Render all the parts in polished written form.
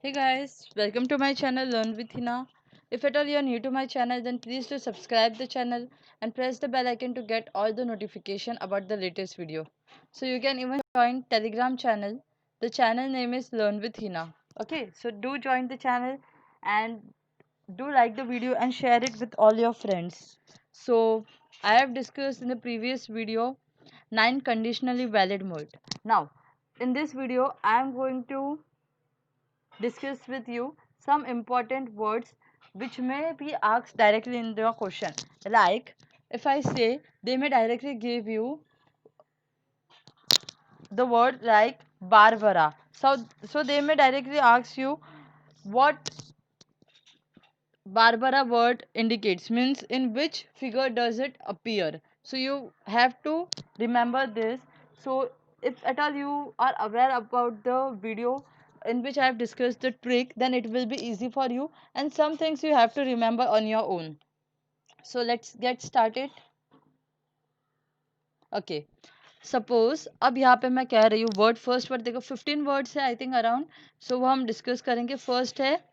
Hey guys, welcome to my channel Learn with Hina. If at all you are new to my channel, then please do subscribe the channel and press the bell icon to get all the notification about the latest video. So you can even join Telegram channel. The channel name is Learn with Hina. Okay, so do join the channel and do like the video and share it with all your friends. So I have discussed in the previous video 9 conditionally valid mode. Now in this video I am going to discuss with you some important words which may be asked directly in the question. Like if I say, they may directly give you the word like Barbara. So they may directly ask you what Barbara word indicates, means in which figure does it appear. So you have to remember this. So if at all you are aware about the video in which I have discussed the trick, then it will be easy for you, and some things you have to remember on your own. So let's get started. Okay, suppose अब यहाँ पे मैं कह रही हूँ word, first word देखो 15 words है I think around. सो वो हम डिस्कस करेंगे. फर्स्ट है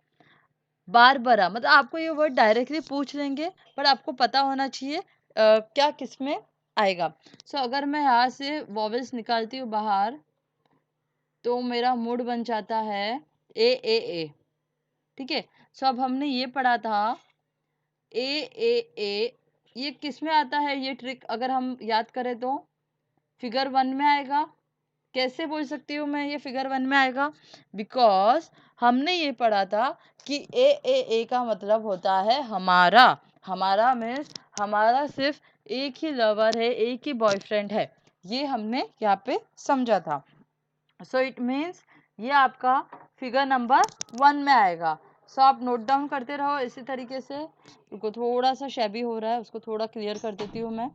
बारबरा. मतलब आपको ये वर्ड डायरेक्टली पूछ लेंगे, पर आपको पता होना चाहिए क्या किस में आएगा. सो अगर मैं यहाँ से वॉवेल्स निकालती हूँ बाहर, तो मेरा मूड बन जाता है ए. ठीक है. सो अब हमने ये पढ़ा था ए. ये किस में आता है ये ट्रिक, अगर हम याद करें तो फिगर 1 में आएगा. कैसे बोल सकती हूँ मैं ये फिगर 1 में आएगा? बिकॉज हमने ये पढ़ा था कि ए का मतलब होता है हमारा. हमारा मीन्स हमारा सिर्फ एक ही लवर है, एक ही बॉयफ्रेंड है. ये हमने यहाँ पे समझा था. सो इट मीन्स ये आपका फिगर नंबर 1 में आएगा. सो आप नोट डाउन करते रहो इसी तरीके से. उनको थोड़ा सा शैबी हो रहा है, उसको थोड़ा क्लियर कर देती हूँ मैं.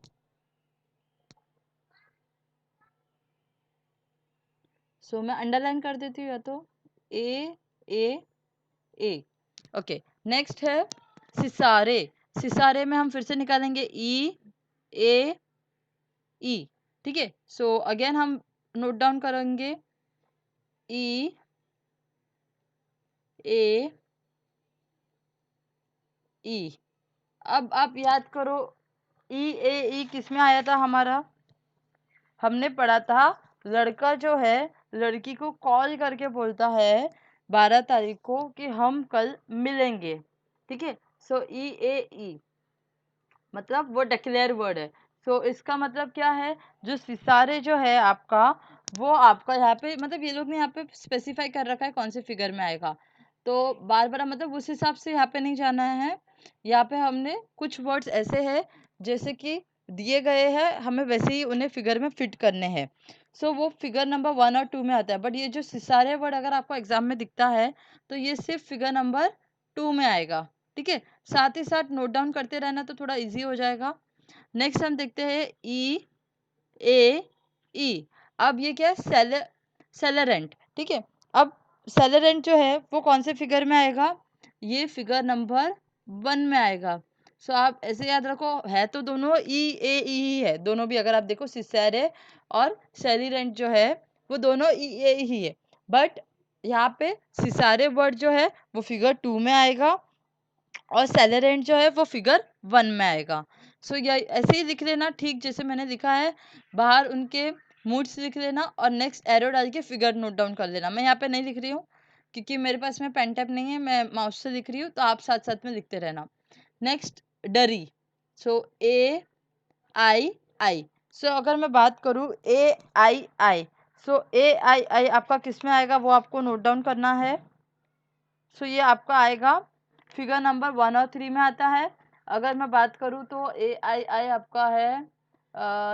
सो मैं अंडरलाइन कर देती हूँ या तो ए. ओके. नेक्स्ट है सिसारे. सिसारे में हम फिर से निकालेंगे ए. ठीक है. सो अगेन हम नोट डाउन करेंगे ई ए. अब आप याद करो ई किस में आया था हमारा? हमने पढ़ा था लड़का जो है लड़की को कॉल करके बोलता है 12 तारीख को कि हम कल मिलेंगे. ठीक है. सो ई मतलब वो डिक्लेयर वर्ड है. सो इसका मतलब क्या है? जो सिसारे जो है आपका, वो आपका यहाँ पे, मतलब ये लोग ने यहाँ पे स्पेसिफाई कर रखा है कौन से फिगर में आएगा. तो बार बार मतलब उस हिसाब से यहाँ पे नहीं जाना है. यहाँ पे हमने कुछ वर्ड्स ऐसे हैं जैसे कि दिए गए हैं, हमें वैसे ही उन्हें फिगर में फिट करने हैं. सो वो फिगर नंबर 1 और 2 में आता है. बट ये जो सिसारे वर्ड अगर आपको एग्जाम में दिखता है तो ये सिर्फ फिगर नंबर 2 में आएगा. ठीक है. साथ ही साथ नोट डाउन करते रहना तो थोड़ा इजी हो जाएगा. नेक्स्ट हम देखते हैं ई. अब ये क्या है? सेलेरेंट. ठीक है. अब सेलेरेंट जो है वो कौन से फिगर में आएगा? ये फिगर नंबर 1 में आएगा. सो आप ऐसे याद रखो, है तो दोनों ई ही है. दोनों भी अगर आप देखो सिसेरे और सेलिरेंट जो है वो दोनों ई ही है. बट यहाँ पे सिसारे वर्ड जो है वो फिगर 2 में आएगा और सेलेरेंट जो है वो फिगर 1 में आएगा. सो ये ऐसे ही लिख लेना, ठीक जैसे मैंने लिखा है. बाहर उनके मूड्स लिख लेना और नेक्स्ट एरो डाल के फिगर नोट डाउन कर लेना. मैं यहाँ पे नहीं लिख रही हूँ क्योंकि मेरे पास में पेन टैप नहीं है, मैं माउस से लिख रही हूँ, तो आप साथ साथ में लिखते रहना. नेक्स्ट डरी. सो आई. सो अगर मैं बात करूँ आई. सो आई आपका किस में आएगा वो आपको नोट डाउन करना है. सो ये आपका आएगा फिगर नंबर 1 और 3 में आता है. अगर मैं बात करूँ तो आई आपका है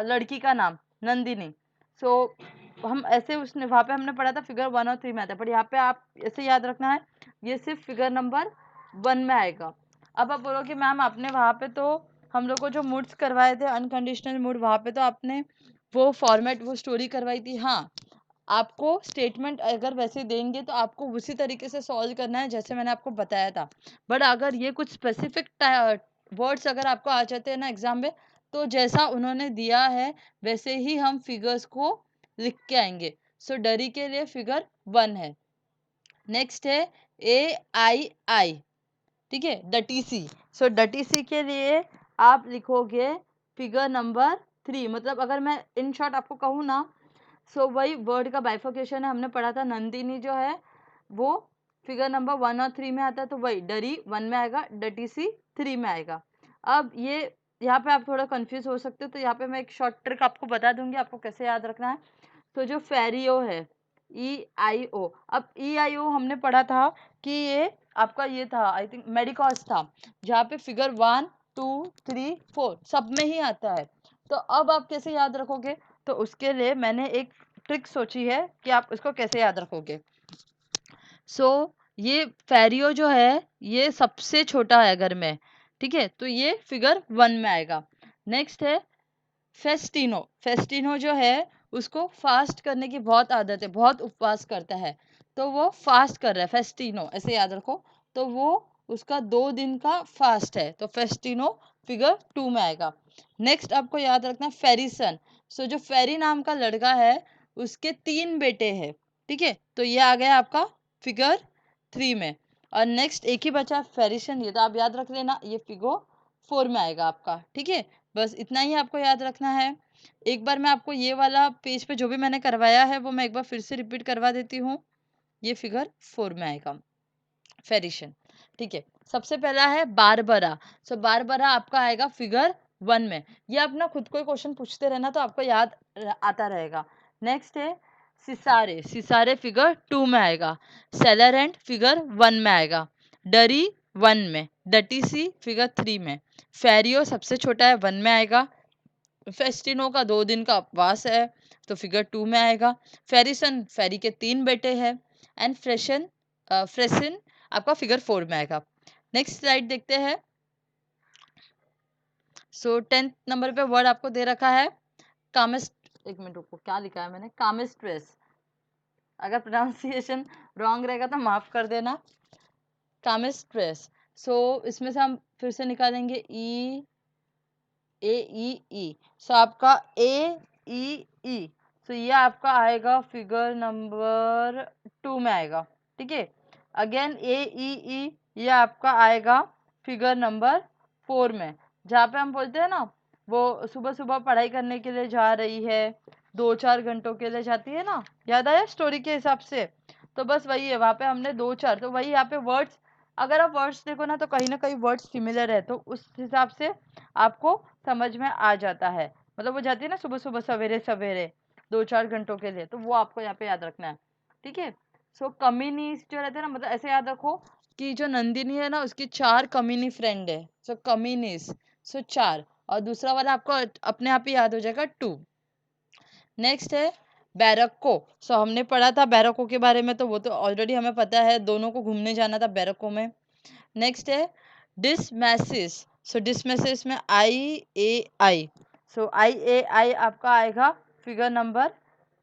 लड़की का नाम नंदिनी. सो हम ऐसे उसने वहाँ पे हमने पढ़ा था फिगर 1 और 3 में आता है, पर यहाँ पे आप ऐसे याद रखना है ये सिर्फ फिगर नंबर 1 में आएगा. अब आप बोलोगे मैम आपने वहाँ पे तो हम लोग को जो मूड्स करवाए थे अनकंडीशनल मूड, वहाँ पे तो आपने वो फॉर्मेट वो स्टोरी करवाई थी. हाँ, आपको स्टेटमेंट अगर वैसे देंगे तो आपको उसी तरीके से सॉल्व करना है जैसे मैंने आपको बताया था. बट अगर ये कुछ स्पेसिफिक वर्ड्स अगर आपको आ जाते हैं ना एग्जाम में, तो जैसा उन्होंने दिया है वैसे ही हम फिगर्स को लिख के आएंगे. सो डरी के लिए फिगर 1 है. नेक्स्ट है AII, ठीक है, DTC। सो DTC के लिए आप लिखोगे फिगर नंबर 3। मतलब अगर मैं इन शॉर्ट आपको कहूँ ना, सो वही वर्ड का बाइफोकेशन है, हमने पढ़ा था। नंदिनी जो है वो फिगर नंबर 1 और 3 में आता है, तो वही डरी 1 में आएगा, DTC 3 में आएगा। अब ये यहाँ पे आप थोड़ा कंफ्यूज हो सकते हो, तो यहाँ पे मैं एक शॉर्ट ट्रिक आपको बता दूंगी, आपको कैसे याद रखना है। तो जो फेरियो है EIO, अब EIO हमने पढ़ा था कि ये आपका ये था, आई थिंक मेडिकॉस था, जहाँ पे फिगर 1 2 3 4 सब में ही आता है। तो अब आप कैसे याद रखोगे, तो उसके लिए मैंने एक ट्रिक सोची है कि आप इसको कैसे याद रखोगे। सो ये फेरियो जो है ये सबसे छोटा है अगर में, ठीक है, तो ये फिगर 1 में आएगा। नेक्स्ट है फेस्टिनो। फेस्टिनो जो है उसको फास्ट करने की बहुत आदत है, बहुत उपवास करता है, तो वो फास्ट कर रहा है, फेस्टिनो ऐसे याद रखो। तो वो उसका 2 दिन का फास्ट है, तो फेस्टिनो फिगर 2 में आएगा। नेक्स्ट आपको याद रखना फेरिसन। सो जो फेरी नाम का लड़का है उसके 3 बेटे हैं, ठीक है, तो ये आ गया आपका फिगर 3 में। और नेक्स्ट एक ही बचा फेरिसन, ये तो आप याद रख लेना, ये फिगर 4 में आएगा आपका, ठीक है। बस इतना ही आपको याद रखना है। एक बार मैं आपको ये वाला पेज पे जो भी मैंने करवाया है वो मैं एक बार फिर से रिपीट करवा देती हूँ। ये फिगर 4 में आएगा फेरिशन, ठीक है। सबसे पहला है बारबरा। सो बारबरा आपका आएगा फिगर 1 में। ये अपना खुद को ही क्वेश्चन पूछते रहना तो आपको याद आता रहेगा। नेक्स्ट है सिसारे। सिसारे फिगर 2 में आएगा। सेलरेंट फिगर 1 में आएगा। डरी 1 में। डटीसी फिगर 3 में। फेरियो सबसे छोटा है 1 में आएगा। फेस्टिनो का 2 दिन का उपवास है तो फिगर 2 में आएगा। फेरिसन फेरी के 3 बेटे हैं। एंड फ्रेसिन आपका फिगर 4 में आएगा। नेक्स्ट स्लाइड देखते हैं। सो 10th नंबर पे वर्ड आपको दे रखा है कामिस्ट, एक मिनट रुको, क्या लिखा है मैंने, कामिस्ट्रेस। अगर प्रोनाउंसिएशन रॉन्ग रहेगा तो माफ कर देना। कामिस्ट्रेस। सो इसमें से हम फिर से निकालेंगे AEE। सो आपका AEE, सो ये आपका आएगा फिगर नंबर 2 में आएगा, ठीक है। अगेन AEE ये आपका आएगा फिगर नंबर 4 में। जहाँ पे हम बोलते हैं ना वो सुबह सुबह पढ़ाई करने के लिए जा रही है, 2-4 घंटों के लिए जाती है ना, याद आया स्टोरी के हिसाब से। तो बस वही है, वहाँ पे हमने 2-4, तो वही यहाँ पे वर्ड्स, अगर आप वर्ड्स देखो ना तो कहीं ना कहीं वर्ड्स सिमिलर है, तो उस हिसाब से आपको समझ में आ जाता है। मतलब वो जाती है ना सुबह सुबह सवेरे सवेरे 2-4 घंटों के लिए, तो वो आपको यहाँ पे याद रखना है, ठीक है। सो कम्युनिस जो रहते हैं ना, मतलब ऐसे याद रखो कि जो नंदिनी है ना उसकी 4 कम्युनी फ्रेंड है, सो कम्युनिस, सो 4, और दूसरा वाला आपको अपने आप ही याद हो जाएगा 2। नेक्स्ट है बैरको। सो हमने पढ़ा था बैरको के बारे में, तो वो तो ऑलरेडी हमें पता है, दोनों को घूमने जाना था बैरको में। नेक्स्ट है डिसमैसिस। सो डिसमैसिस में IAI। सो IAI आपका आएगा फिगर नंबर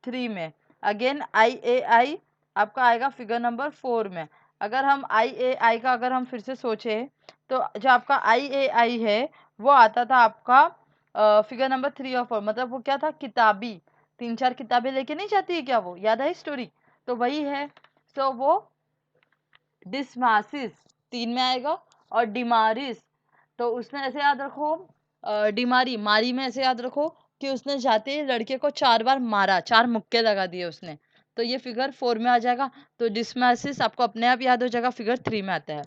3 में। अगेन IAI आपका आएगा फिगर नंबर 4 में। अगर हम IAI का अगर हम फिर से सोचे तो जो आपका IAI है वो आता था आपका फिगर नंबर 3 और 4। मतलब वो क्या था, किताबी, 3-4 किताबें लेके नहीं जाती है क्या, वो याद है स्टोरी, तो वही है। सो वो डिसमासिस 3 में आएगा। और डिमारिस, तो उसने ऐसे याद रखो, डिमारी मारी में ऐसे याद रखो कि उसने जाते ही लड़के को 4 बार मारा, 4 मुक्के लगा दिए उसने, तो ये फिगर 4 में आ जाएगा। तो डिसमासिस आपको अपने आप याद हो जाएगा, फिगर 3 में आता है।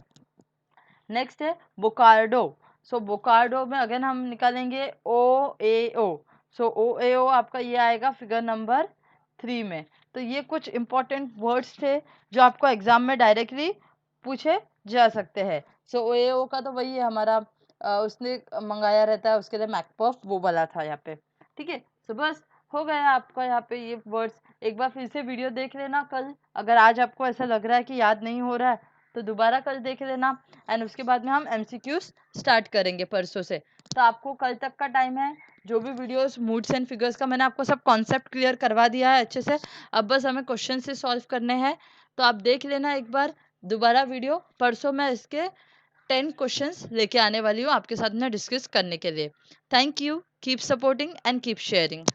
नेक्स्ट है बोकार्डो। सो बोकार्डो में अगेन हम निकालेंगे OAO। सो OAO आपका ये आएगा फिगर नंबर 3 में। तो ये कुछ इंपॉर्टेंट वर्ड्स थे जो आपको एग्जाम में डायरेक्टली पूछे जा सकते हैं। सो OAO का तो वही है हमारा, उसने मंगाया रहता है उसके लिए मैकपफ, वो वाला था यहाँ पे, ठीक है। सो बस हो गया आपका यहाँ पे ये वर्ड्स। एक बार फिर से वीडियो देख लेना कल, अगर आज आपको ऐसा लग रहा है कि याद नहीं हो रहा है तो दोबारा कल देख लेना। एंड उसके बाद में हम MCQs स्टार्ट करेंगे परसों से। तो आपको कल तक का टाइम है। जो भी वीडियोस मूड्स एंड फिगर्स का मैंने आपको सब कॉन्सेप्ट क्लियर करवा दिया है अच्छे से, अब बस हमें क्वेश्चन से सॉल्व करने हैं। तो आप देख लेना एक बार दोबारा वीडियो, परसों मैं इसके 10 क्वेश्चंस लेके आने वाली हूँ आपके साथ में डिस्कस करने के लिए। Thank you, keep supporting and keep sharing.